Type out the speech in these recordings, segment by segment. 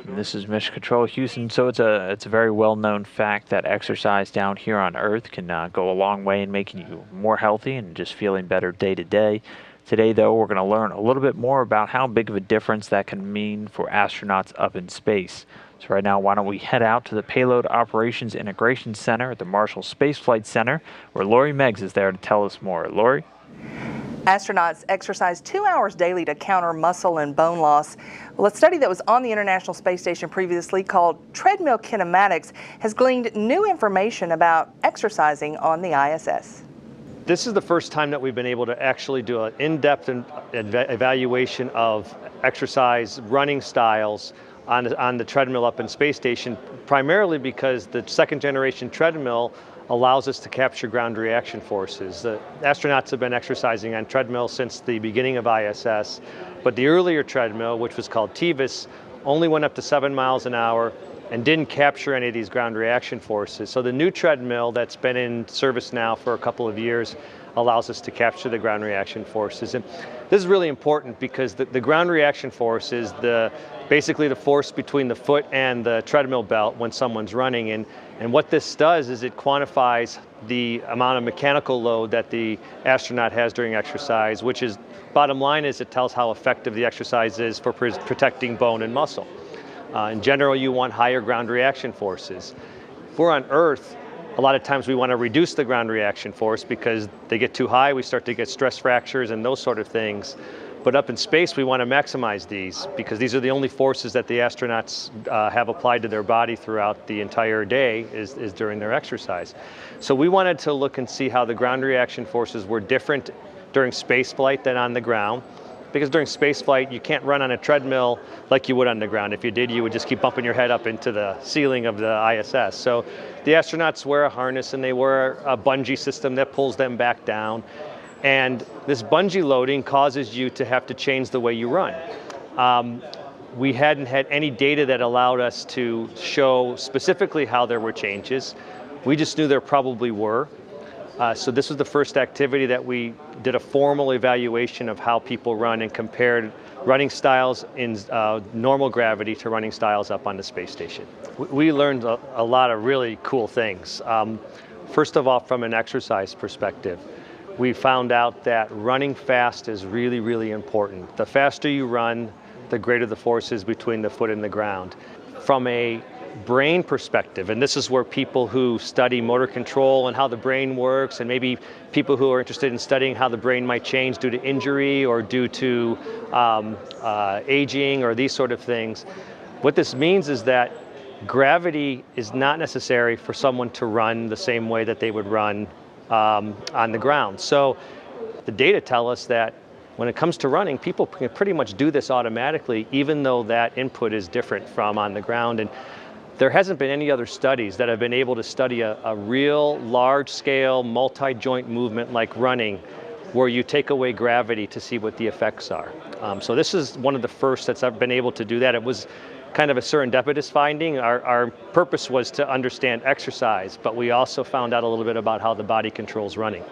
This is Mission Control Houston. So it's a very well-known fact that exercise down here on Earth can go a long way in making you more healthy and just feeling better day to day. Today, though, we're going to learn a little bit more about how big of a difference that can mean for astronauts up in space. So right now, why don't we head out to the Payload Operations Integration Center at the Marshall Space Flight Center, where Lori Meggs is there to tell us more. Lori? Astronauts exercise 2 hours daily to counter muscle and bone loss. Well, a study that was on the International Space Station previously called Treadmill Kinematics has gleaned new information about exercising on the ISS. This is the first time that we've been able to actually do an in-depth evaluation of exercise running styles on the treadmill up in Space Station, primarily because the second generation treadmill allows us to capture ground reaction forces. The astronauts have been exercising on treadmill since the beginning of ISS, but the earlier treadmill, which was called TVIS, only went up to 7 miles an hour and didn't capture any of these ground reaction forces. So the new treadmill that's been in service now for a couple of years allows us to capture the ground reaction forces. And this is really important because the ground reaction force is basically the force between the foot and the treadmill belt when someone's running. And what this does is it quantifies the amount of mechanical load that the astronaut has during exercise, which is, bottom line is, it tells how effective the exercise is for protecting bone and muscle. In general, you want higher ground reaction forces. If we're on Earth, a lot of times we want to reduce the ground reaction force because they get too high, we start to get stress fractures and those sort of things. But up in space, we want to maximize these because these are the only forces that the astronauts have applied to their body throughout the entire day is during their exercise. So we wanted to look and see how the ground reaction forces were different during space flight than on the ground. Because during space flight, you can't run on a treadmill like you would on the ground. If you did, you would just keep bumping your head up into the ceiling of the ISS. So the astronauts wear a harness and they wear a bungee system that pulls them back down. And this bungee loading causes you to have to change the way you run. We hadn't had any data that allowed us to show specifically how there were changes. We just knew there probably were. So this was the first activity that we did a formal evaluation of how people run and compared running styles in normal gravity to running styles up on the space station. We learned a lot of really cool things. First of all, from an exercise perspective, we found out that running fast is really, really important. The faster you run, the greater the force is between the foot and the ground. From a brain perspective, and this is where people who study motor control and how the brain works, and maybe people who are interested in studying how the brain might change due to injury or due to aging or these sort of things, what this means is that gravity is not necessary for someone to run the same way that they would run on the ground. So the data tell us that when it comes to running, people can pretty much do this automatically, even though that input is different from on the ground. And there hasn't been any other studies that have been able to study a real large-scale multi-joint movement like running where you take away gravity to see what the effects are. So this is one of the first that's been able to do that. It was kind of a serendipitous finding. Our purpose was to understand exercise, but we also found out a little bit about how the body controls running.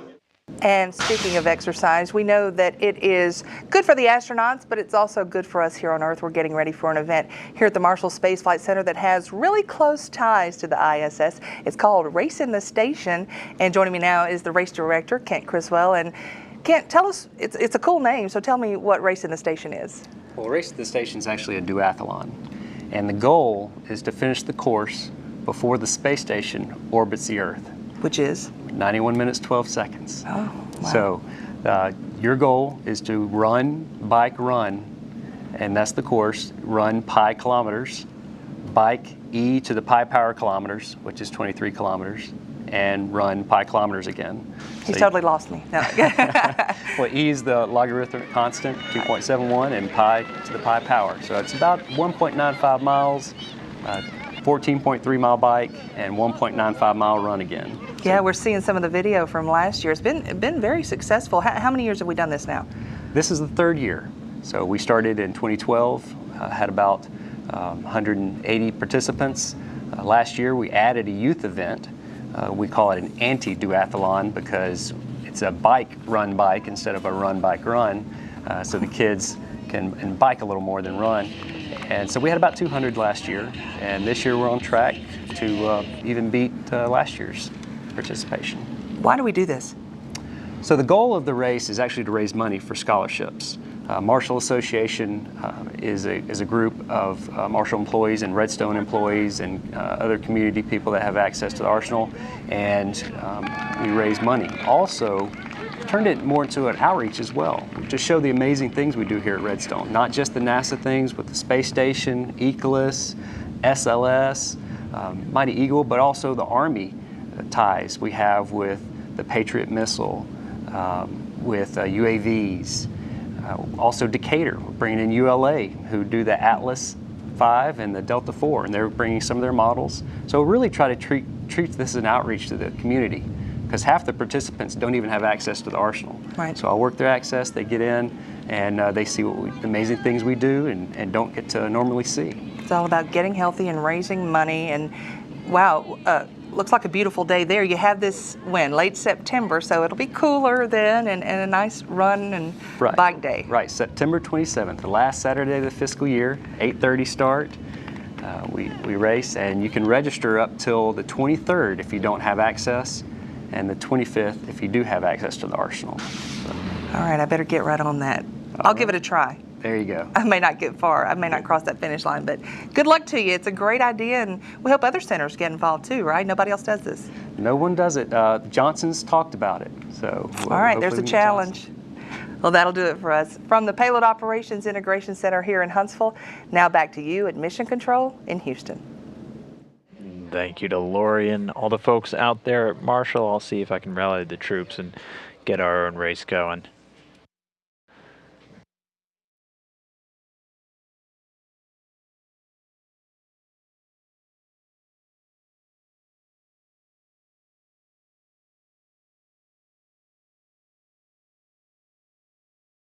And speaking of exercise, we know that it is good for the astronauts, but it's also good for us here on Earth. We're getting ready for an event here at the Marshall Space Flight Center that has really close ties to the ISS. It's called Racin the Station, and joining me now is the race director, Kent Criswell. And Kent, tell us, it's a cool name, so tell me what Racin the Station is. Well, Racin the Station is actually a duathlon, and the goal is to finish the course before the space station orbits the Earth. Which is? 91 minutes, 12 seconds. Oh, wow. So your goal is to run, bike, run, and that's the course. Run pi kilometers, bike e to the pi power kilometers, which is 23 kilometers, and run pi kilometers again. He's totally lost me. No. Well, e is the logarithmic constant, 2.71, and pi to the pi power. So it's about 1.95 miles, 14.3 mile bike, and 1.95 mile run again. Yeah, we're seeing some of the video from last year. It's been very successful. How many years have we done this now? This is the third year. So we started in 2012, had about 180 participants. Last year we added a youth event. We call it an anti-duathlon because it's a bike-run bike instead of a run-bike-run. So the kids can bike a little more than run. And so we had about 200 last year, and this year we're on track to even beat last year's participation. Why do we do this? So the goal of the race is actually to raise money for scholarships. Marshall Association is a group of Marshall employees and Redstone employees and other community people that have access to the Arsenal, and we raise money. Also, turned it more into an outreach as well, to show the amazing things we do here at Redstone. Not just the NASA things with the space station, ECLS, SLS, Mighty Eagle, but also the Army ties we have with the Patriot missile, with UAVs. Also Decatur, we're bringing in ULA, who do the Atlas 5 and the Delta 4, and they're bringing some of their models. So really try to treat this as an outreach to the community, because half the participants don't even have access to the Arsenal. Right. So I'll work their access, they get in, and they see the amazing things we do and don't get to normally see. It's all about getting healthy and raising money, and wow, looks like a beautiful day there. You have this when? Late September, so it'll be cooler then, and a nice run and bike day. Right, September 27th, the last Saturday of the fiscal year, 8:30 start. We race, and you can register up till the 23rd if you don't have access, and the 25th if you do have access to the Arsenal. All right, I better get right on that. I'll give it a try. There you go. I may not get far. I may not cross that finish line, but good luck to you. It's a great idea, and we hope other centers get involved too, right? Nobody else does this. No one does it. Johnson's talked about it, so. All right, there's a challenge. Well, that'll do it for us. From the Payload Operations Integration Center here in Huntsville, now back to you at Mission Control in Houston. Thank you to Lori and all the folks out there at Marshall. I'll see if I can rally the troops and get our own race going.